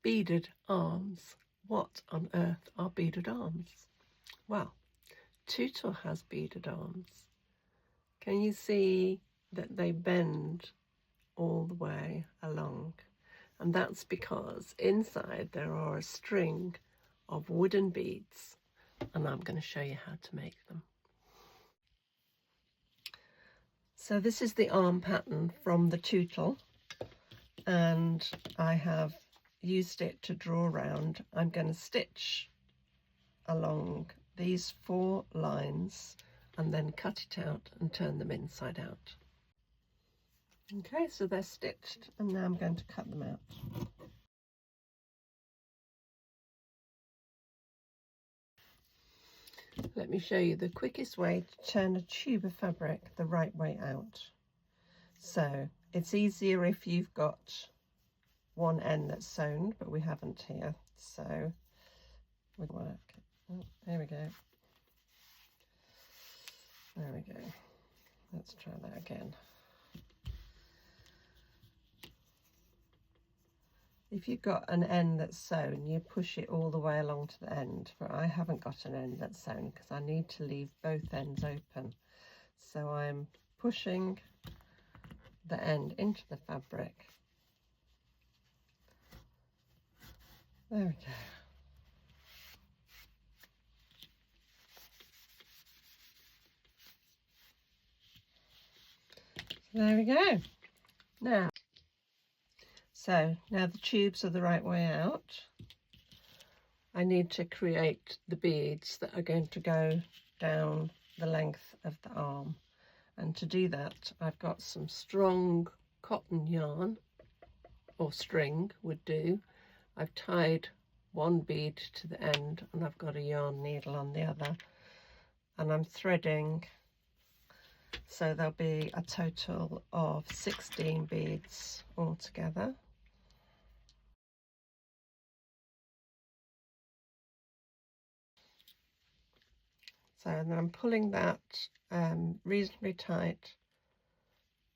beaded arms. What on earth are beaded arms? Well, Tutor has beaded arms. Can you see that they bend all the way along? And that's because inside there are a string of wooden beads, and I'm going to show you how to make them. So this is the arm pattern from the Tutor, and I have used it to draw around. I'm going to stitch along these 4 lines and then cut it out and turn them inside out. Okay, so they're stitched, and now I'm going to cut them out. Let me show you the quickest way to turn a tube of fabric the right way out. So it's easier if you've got one end that's sewn, but we haven't here, so we'll work. Oh, there we go. There we go. Let's try that again. If you've got an end that's sewn, you push it all the way along to the end, but I haven't got an end that's sewn because I need to leave both ends open. So I'm pushing the end into the fabric. There we go. So there we go. Now the tubes are the right way out. I need to create the beads that are going to go down the length of the arm. And to do that, I've got some strong cotton yarn, or string would do. I've tied one bead to the end, and I've got a yarn needle on the other. And I'm threading, so there'll be a total of 16 beads altogether. So then I'm pulling that reasonably tight,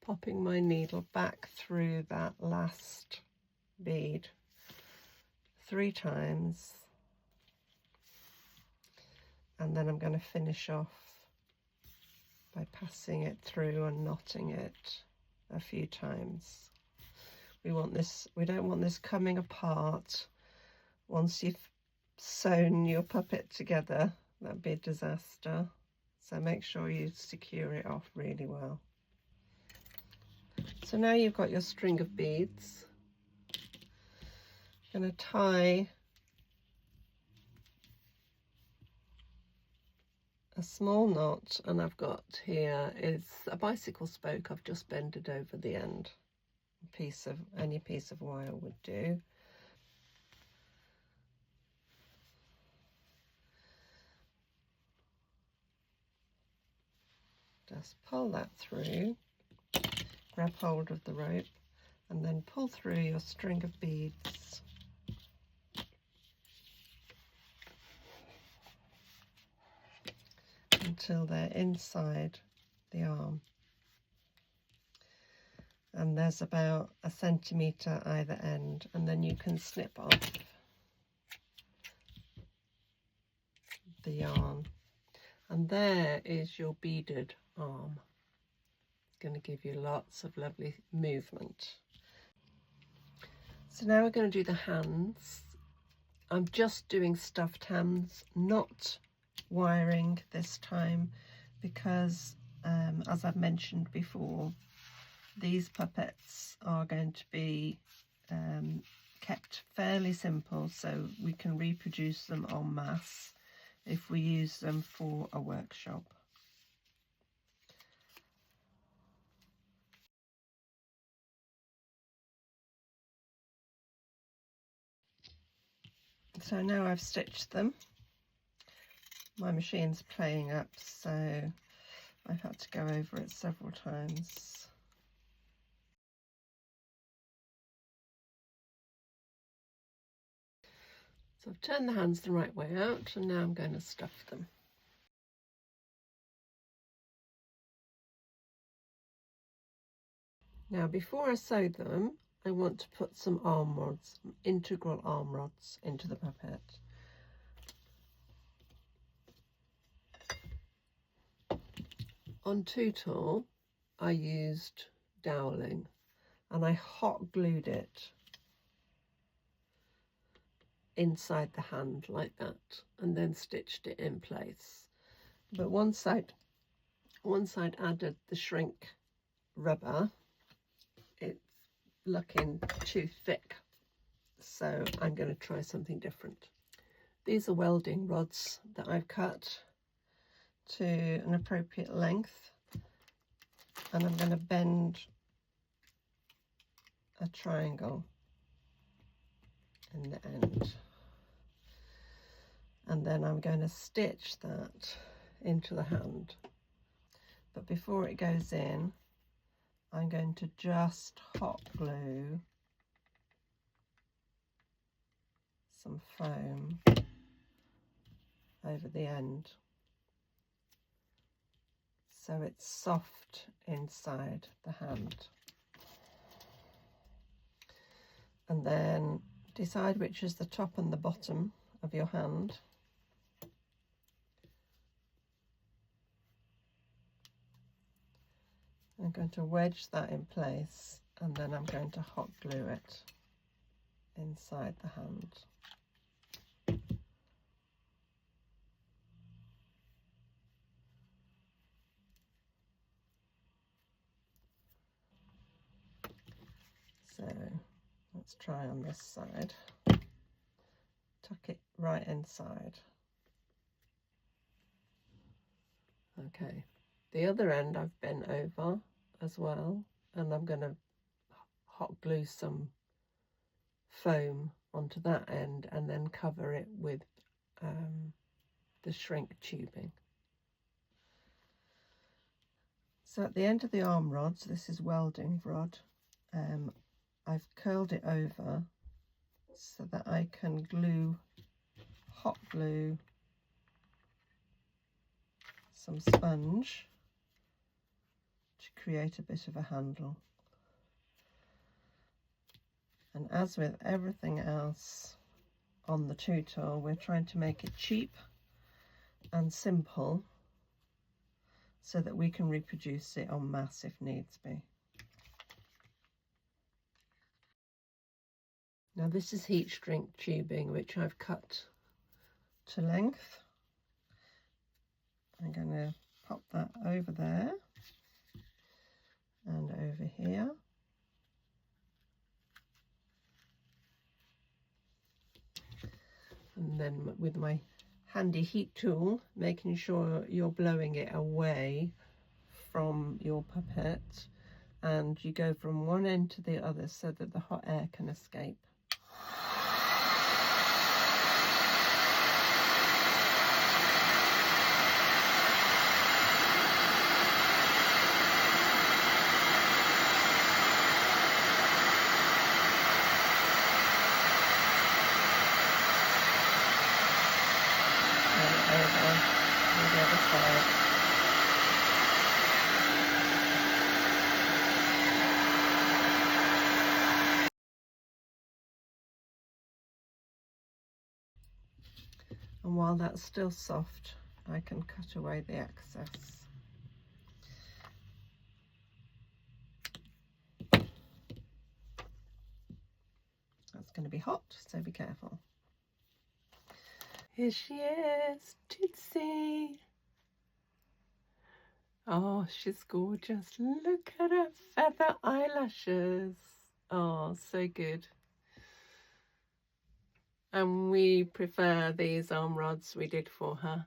popping my needle back through that last bead 3 times, and then I'm going to finish off by passing it through and knotting it a few times. We don't want this coming apart once you've sewn your puppet together. That'd be a disaster. So make sure you secure it off really well. So now you've got your string of beads. I'm going to tie a small knot, and I've got here is a bicycle spoke. I've just bended over the end. Any piece of wire would do. Just pull that through, grab hold of the rope, and then pull through your string of beads. Until they're inside the arm. And there's about 1 centimetre either end, and then you can snip off the yarn. And there is your beaded arm. It's going to give you lots of lovely movement. So now we're going to do the hands. I'm just doing stuffed hands, not wiring this time, because as I've mentioned before, these puppets are going to be kept fairly simple, so we can reproduce them en masse if we use them for a workshop. So now I've stitched them. My machine's playing up, so I've had to go over it several times. So I've turned the hands the right way out, and now I'm going to stuff them. Now before I sew them, I want to put some arm rods, integral arm rods, into the puppet. On Tutor, I used doweling and I hot glued it inside the hand like that and then stitched it in place. But once I'd added the shrink rubber, it's looking too thick, so I'm going to try something different. These are welding rods that I've cut to an appropriate length, and I'm going to bend a triangle in the end, and then I'm going to stitch that into the hand. But before it goes in, I'm going to just hot glue some foam over the end so it's soft inside the hand. And then decide which is the top and the bottom of your hand. I'm going to wedge that in place, and then I'm going to hot glue it inside the hand. So let's try on this side. Tuck it right inside. Okay, the other end I've bent over as well, and I'm going to hot glue some foam onto that end and then cover it with the shrink tubing. So at the end of the arm rods, this is welding rod, I've curled it over so that I can hot glue some sponge to create a bit of a handle. And as with everything else on the Tutor, we're trying to make it cheap and simple so that we can reproduce it en masse if needs be. Now this is heat shrink tubing, which I've cut to length. I'm going to pop that over there and over here. And then with my handy heat tool, making sure you're blowing it away from your puppet, and you go from one end to the other so that the hot air can escape. The other side. And while that's still soft, I can cut away the excess. That's going to be hot, so be careful. Here she is, Tootsie. Oh, she's gorgeous. Look at her feather eyelashes. Oh, so good. And we prefer these arm rods we did for her.